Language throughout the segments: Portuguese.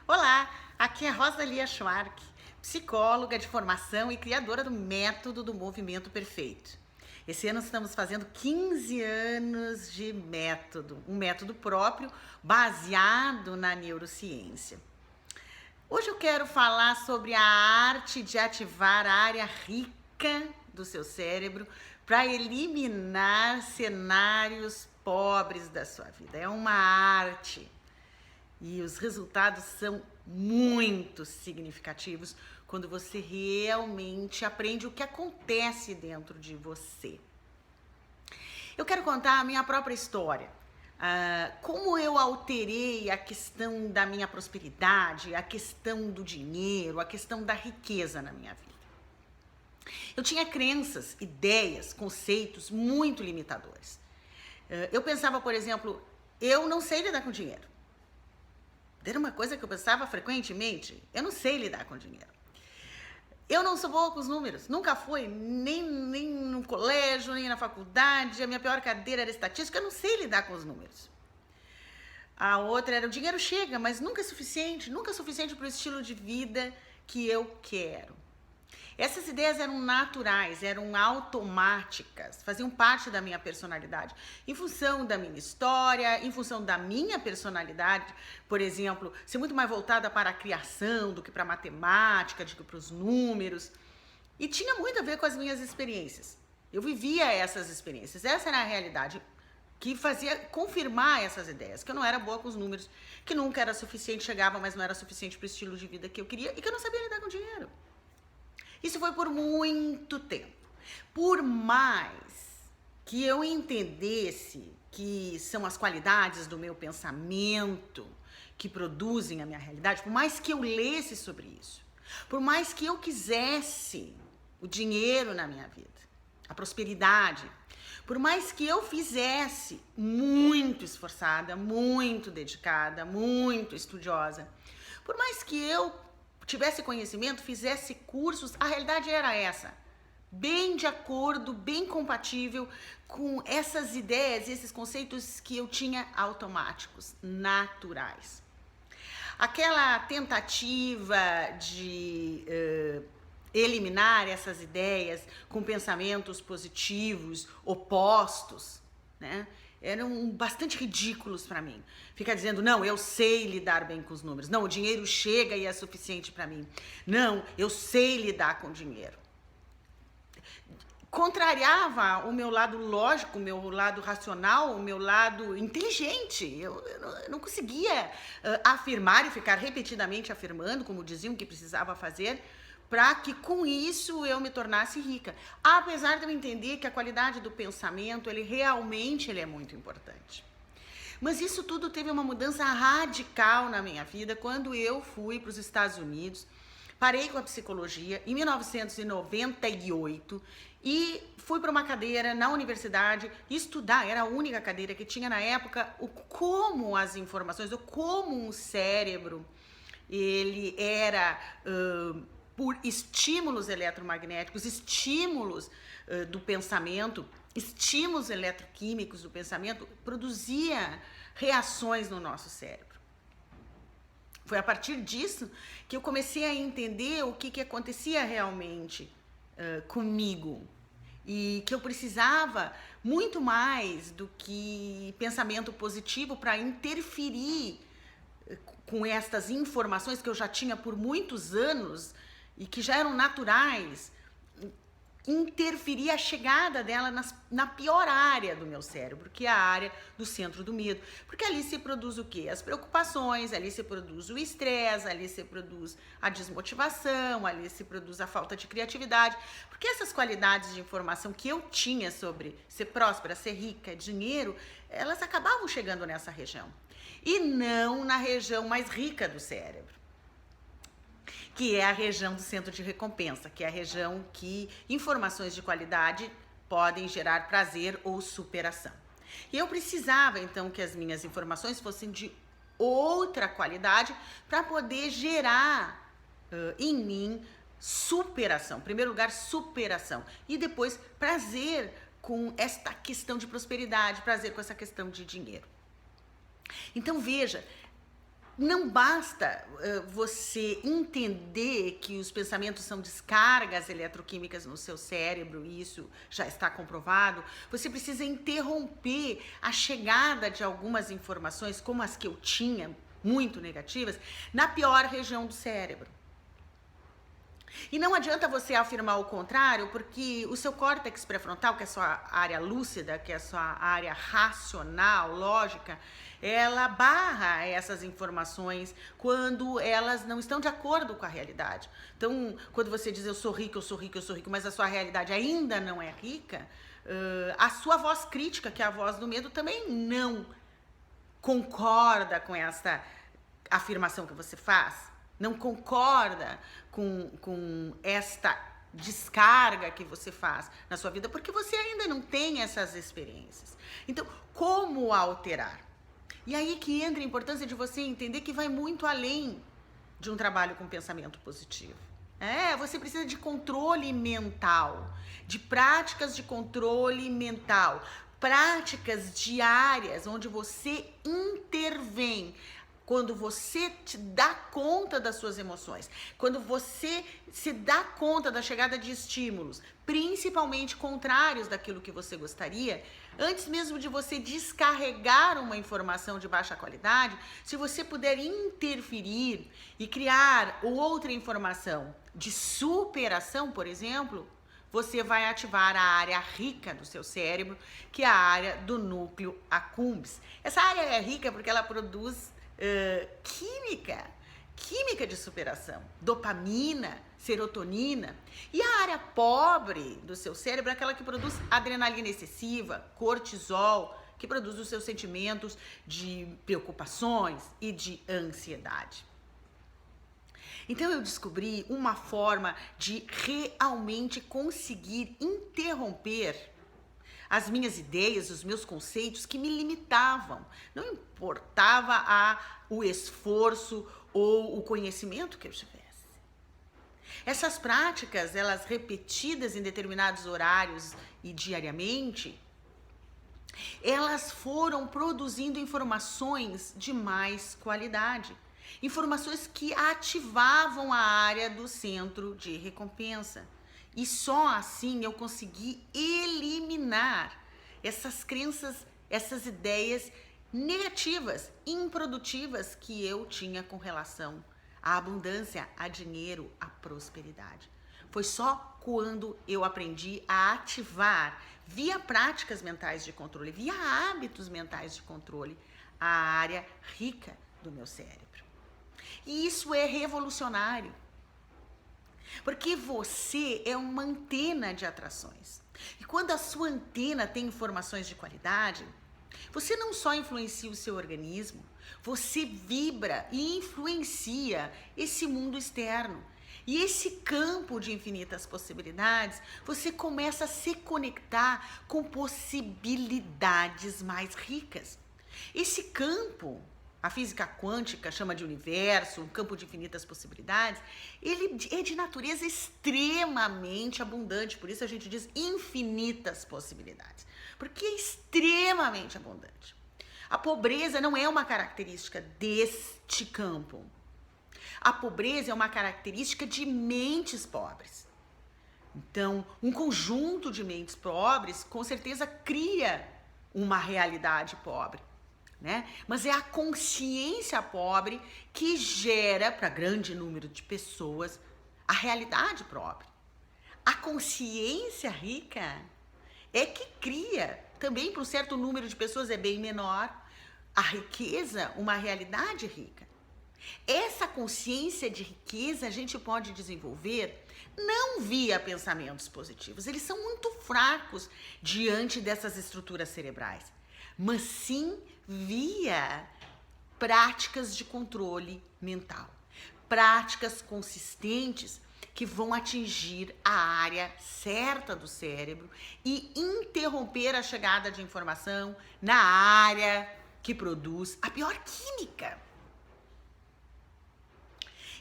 Olá, aqui é Rosa Lia Schwark, psicóloga de formação e criadora do método do movimento perfeito. Esse ano estamos fazendo 15 anos de método, um método próprio baseado na neurociência. Hoje eu quero falar sobre a arte de ativar a área rica do seu cérebro para eliminar cenários pobres da sua vida. É uma arte. E os resultados são muito significativos quando você realmente aprende o que acontece dentro de você. Eu quero contar a minha própria história. Como eu alterei a questão da minha prosperidade, a questão do dinheiro, a questão da riqueza na minha vida. Eu tinha crenças, ideias, conceitos muito limitadores. Eu pensava, por exemplo, eu não sei lidar com dinheiro. Era uma coisa que eu pensava frequentemente. Eu não sei lidar com dinheiro. Eu não sou boa com os números. Nunca fui, nem no colégio, nem na faculdade. A minha pior cadeira era estatística. Eu não sei lidar com os números. A outra era o dinheiro chega, mas nunca é suficiente. Nunca é suficiente para o estilo de vida que eu quero. Essas ideias eram naturais, eram automáticas, faziam parte da minha personalidade. Em função da minha história, em função da minha personalidade, por exemplo, ser muito mais voltada para a criação do que para a matemática, do que para os números. E tinha muito a ver com as minhas experiências. Eu vivia essas experiências, essa era a realidade que fazia confirmar essas ideias, que eu não era boa com os números, que nunca era suficiente, chegava, mas não era suficiente para o estilo de vida que eu queria e que eu não sabia lidar com dinheiro. Isso foi por muito tempo. Por mais que eu entendesse que são as qualidades do meu pensamento que produzem a minha realidade, por mais que eu lesse sobre isso, por mais que eu quisesse o dinheiro na minha vida, a prosperidade, por mais que eu fizesse muito esforçada, muito dedicada, muito estudiosa, por mais que eu tivesse conhecimento, fizesse cursos, a realidade era essa. Bem de acordo, bem compatível com essas ideias e esses conceitos que eu tinha automáticos, naturais. Aquela tentativa de eliminar essas ideias com pensamentos positivos, opostos, né? Eram bastante ridículos para mim. Ficar dizendo, não, eu sei lidar bem com os números. Não, o dinheiro chega e é suficiente para mim. Não, eu sei lidar com o dinheiro. Contrariava o meu lado lógico, o meu lado racional, o meu lado inteligente. Eu não conseguia afirmar e ficar repetidamente afirmando, como diziam que precisava fazer, para que com isso eu me tornasse rica. Apesar de eu entender que a qualidade do pensamento, ele é muito importante. Mas isso tudo teve uma mudança radical na minha vida quando eu fui para os Estados Unidos, parei com a psicologia em 1998 e fui para uma cadeira na universidade estudar, era a única cadeira que tinha na época, como as informações, como um cérebro, ele era por estímulos eletromagnéticos, estímulos do pensamento, estímulos eletroquímicos do pensamento, produzia reações no nosso cérebro. Foi a partir disso que eu comecei a entender o que acontecia realmente comigo e que eu precisava muito mais do que pensamento positivo para interferir com estas informações que eu já tinha por muitos anos e que já eram naturais, interferir a chegada dela na pior área do meu cérebro, que é a área do centro do medo. Porque ali se produz o quê? As preocupações, ali se produz o estresse, ali se produz a desmotivação, ali se produz a falta de criatividade. Porque essas qualidades de informação que eu tinha sobre ser próspera, ser rica, dinheiro, elas acabavam chegando nessa região. E não na região mais rica do cérebro, que é a região do centro de recompensa, que é a região que informações de qualidade podem gerar prazer ou superação. E eu precisava, então, que as minhas informações fossem de outra qualidade para poder gerar em mim superação. Em primeiro lugar, superação. E depois, prazer com esta questão de prosperidade, prazer com essa questão de dinheiro. Então, veja, Não basta você entender que os pensamentos são descargas eletroquímicas no seu cérebro, e isso já está comprovado. Você precisa interromper a chegada de algumas informações, como as que eu tinha, muito negativas, na pior região do cérebro. E não adianta você afirmar o contrário, porque o seu córtex pré-frontal, que é a sua área lúcida, que é a sua área racional, lógica, ela barra essas informações quando elas não estão de acordo com a realidade. Então, quando você diz eu sou rico, eu sou rico, eu sou rico, mas a sua realidade ainda não é rica, a sua voz crítica, que é a voz do medo, também não concorda com essa afirmação que você faz, não concorda com esta descarga que você faz na sua vida, porque você ainda não tem essas experiências. Então, como alterar? E aí que entra a importância de você entender que vai muito além de um trabalho com pensamento positivo. Você precisa de controle mental, de práticas de controle mental, práticas diárias onde você intervém. Quando você te dá conta das suas emoções, quando você se dá conta da chegada de estímulos, principalmente contrários daquilo que você gostaria, antes mesmo de você descarregar uma informação de baixa qualidade, se você puder interferir e criar outra informação de superação, por exemplo, você vai ativar a área rica do seu cérebro, que é a área do núcleo accumbens. Essa área é rica porque ela produz química de superação, dopamina, serotonina. E a área pobre do seu cérebro é aquela que produz adrenalina excessiva, cortisol, que produz os seus sentimentos de preocupações e de ansiedade. Então eu descobri uma forma de realmente conseguir interromper as minhas ideias, os meus conceitos que me limitavam. Não importava o esforço ou o conhecimento que eu tivesse. Essas práticas, elas repetidas em determinados horários e diariamente, elas foram produzindo informações de mais qualidade. Informações que ativavam a área do centro de recompensa. E só assim eu consegui eliminar essas crenças, essas ideias negativas, improdutivas que eu tinha com relação à abundância, a dinheiro, à prosperidade. Foi só quando eu aprendi a ativar, via práticas mentais de controle, via hábitos mentais de controle, a área rica do meu cérebro. E isso é revolucionário. Porque você é uma antena de atrações. E quando a sua antena tem informações de qualidade, você não só influencia o seu organismo, você vibra e influencia esse mundo externo. E esse campo de infinitas possibilidades, você começa a se conectar com possibilidades mais ricas. Esse campo, a física quântica chama de universo, um campo de infinitas possibilidades, ele é de natureza extremamente abundante, por isso a gente diz infinitas possibilidades, porque é extremamente abundante. A pobreza não é uma característica deste campo. A pobreza é uma característica de mentes pobres. Então, um conjunto de mentes pobres com certeza cria uma realidade pobre. Né? Mas é a consciência pobre que gera para grande número de pessoas a realidade própria. A consciência rica é que cria, também para um certo número de pessoas é bem menor, a riqueza, uma realidade rica. Essa consciência de riqueza a gente pode desenvolver não via pensamentos positivos, eles são muito fracos diante dessas estruturas cerebrais, mas sim via práticas de controle mental, práticas consistentes que vão atingir a área certa do cérebro e interromper a chegada de informação na área que produz a pior química.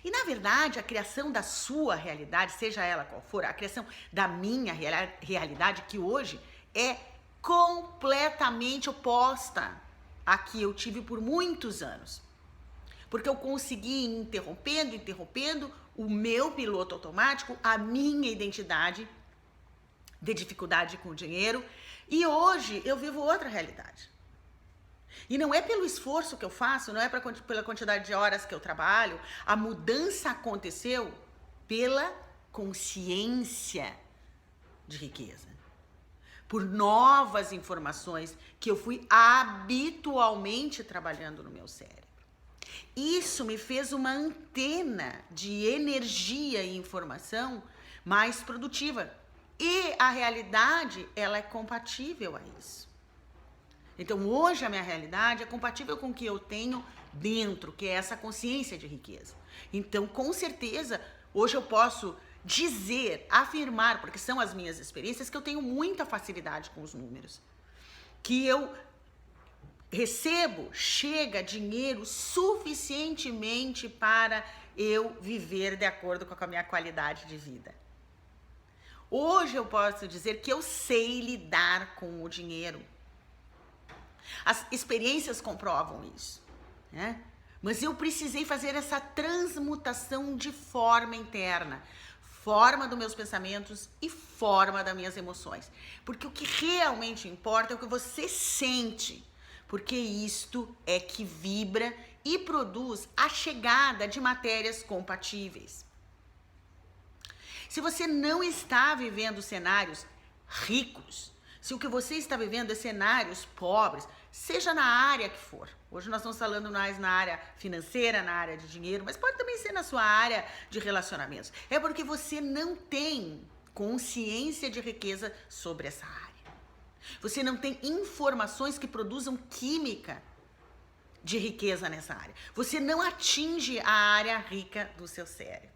E, na verdade, a criação da sua realidade, seja ela qual for, a criação da minha realidade, que hoje é completamente oposta à que eu tive por muitos anos. Porque eu consegui ir interrompendo o meu piloto automático, a minha identidade de dificuldade com o dinheiro. E hoje eu vivo outra realidade. E não é pelo esforço que eu faço, não é pela quantidade de horas que eu trabalho. A mudança aconteceu pela consciência de riqueza. Por novas informações que eu fui habitualmente trabalhando no meu cérebro. Isso me fez uma antena de energia e informação mais produtiva. E a realidade, ela é compatível a isso. Então, hoje a minha realidade é compatível com o que eu tenho dentro, que é essa consciência de riqueza. Então, com certeza, hoje eu posso dizer, afirmar, porque são as minhas experiências, que eu tenho muita facilidade com os números. Que eu recebo, chega dinheiro suficientemente para eu viver de acordo com a minha qualidade de vida. Hoje eu posso dizer que eu sei lidar com o dinheiro. As experiências comprovam isso, né? Mas eu precisei fazer essa transmutação de forma interna, forma dos meus pensamentos e forma das minhas emoções. Porque o que realmente importa é o que você sente, porque isto é que vibra e produz a chegada de matérias compatíveis. Se você não está vivendo cenários ricos, se o que você está vivendo é cenários pobres, seja na área que for. Hoje nós estamos falando mais na área financeira, na área de dinheiro, mas pode também ser na sua área de relacionamentos. É porque você não tem consciência de riqueza sobre essa área. Você não tem informações que produzam química de riqueza nessa área. Você não atinge a área rica do seu cérebro.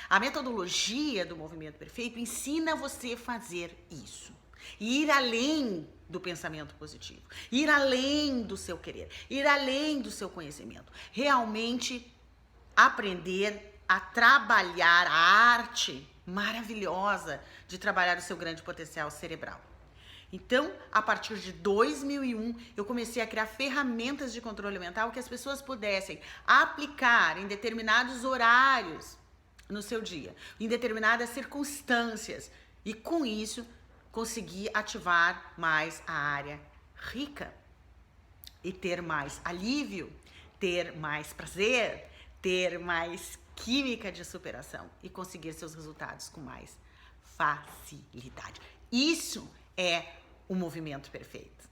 A metodologia do movimento perfeito ensina você a fazer isso. E ir além do pensamento positivo, ir além do seu querer, ir além do seu conhecimento. Realmente aprender a trabalhar a arte maravilhosa de trabalhar o seu grande potencial cerebral. Então, a partir de 2001, eu comecei a criar ferramentas de controle mental que as pessoas pudessem aplicar em determinados horários no seu dia, em determinadas circunstâncias. E com isso, conseguir ativar mais a área rica e ter mais alívio, ter mais prazer, ter mais química de superação e conseguir seus resultados com mais facilidade. Isso é o movimento perfeito.